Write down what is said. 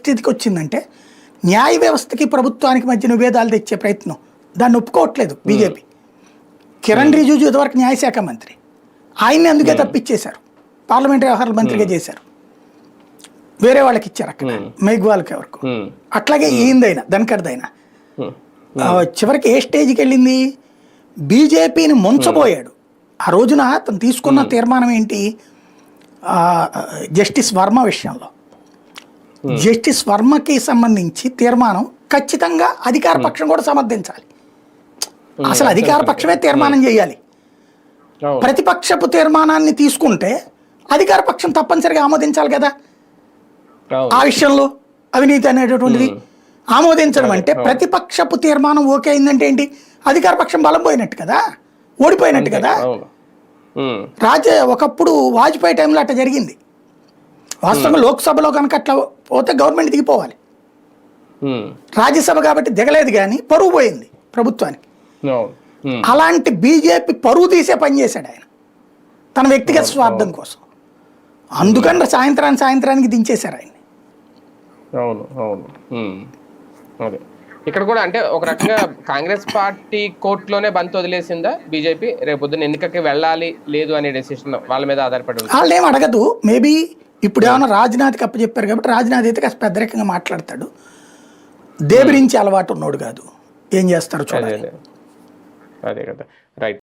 పరిస్థితికి వచ్చిందంటే న్యాయ వ్యవస్థకి ప్రభుత్వానికి మధ్య విభేదాలు తెచ్చే ప్రయత్నం దాన్ని ఒప్పుకోవట్లేదు బీజేపీ. కిరణ్ రిజిజు ఇదివరకు న్యాయశాఖ మంత్రి, ఆయన్ని అందుకే తప్పించేశారు, పార్లమెంటరీ వ్యవహారాల మంత్రిగా చేశారు, వేరే వాళ్ళకి ఇచ్చారు అక్కడ మేఘ్వాల్కి వరకు. అట్లాగే ఈందైనా ధన్కర్దైనా చివరికి ఏ స్టేజ్కి వెళ్ళింది, బీజేపీని ముంచబోయాడు. ఆ రోజున తను తీసుకున్న తీర్మానం ఏంటి, జస్టిస్ వర్మ విషయంలో జస్టిస్ వర్మకి సంబంధించి తీర్మానం ఖచ్చితంగా అధికార పక్షం కూడా సమర్థించాలి. అసలు అధికార పక్షమే తీర్మానం చేయాలి. ప్రతిపక్షపు తీర్మానాన్ని తీసుకుంటే అధికార పక్షం తప్పనిసరిగా ఆమోదించాలి కదా. ఆ విషయంలో అవినీతి అనేటటువంటిది ఆమోదించడం అంటే ప్రతిపక్షపు తీర్మానం ఓకే అయిందంటే ఏంటి, అధికార పక్షం బలం పోయినట్టు కదా, ఓడిపోయినట్టు కదా. ఒకప్పుడు వాజ్పేయి టైంలో అట్లా జరిగింది. వాస్తవంగా లోక్సభలో కనుక అట్లా పోతే గవర్నమెంట్ దిగిపోవాలి. రాజ్యసభ కాబట్టి దిగలేదు కానీ పరువు పోయింది ప్రభుత్వానికి. అలాంటి బీజేపీ పరువు తీసే పని చేశాడు ఆయన తన వ్యక్తిగత స్వార్థం కోసం. అందుకని సాయంత్రానికి దించేశారు ఆయన్ని. అవును అవును అదే ఇక్కడ కూడా అంటే ఒక రకంగా కాంగ్రెస్ పార్టీ కోర్టులోనే బంత్ వదిలేసిందా బీజేపీ, రేపొద్దున ఎన్నికకి వెళ్ళాలి లేదు అనే డెసిషన్ వాళ్ళ మీద ఆధారపడి? వాళ్ళు ఏం అడగదు. మేబీ ఇప్పుడు ఏమైనా రాజ్నాథ్కి అప్పచెప్పారు కాబట్టి రాజ్నాథ్ అయితే కాస్త పెద్దరికంగా మాట్లాడతాడు. దేబరించి అలవాటు ఉన్నోడు కాదు, ఏం చేస్తారో చూడాలి. అదే కదా, రైట్.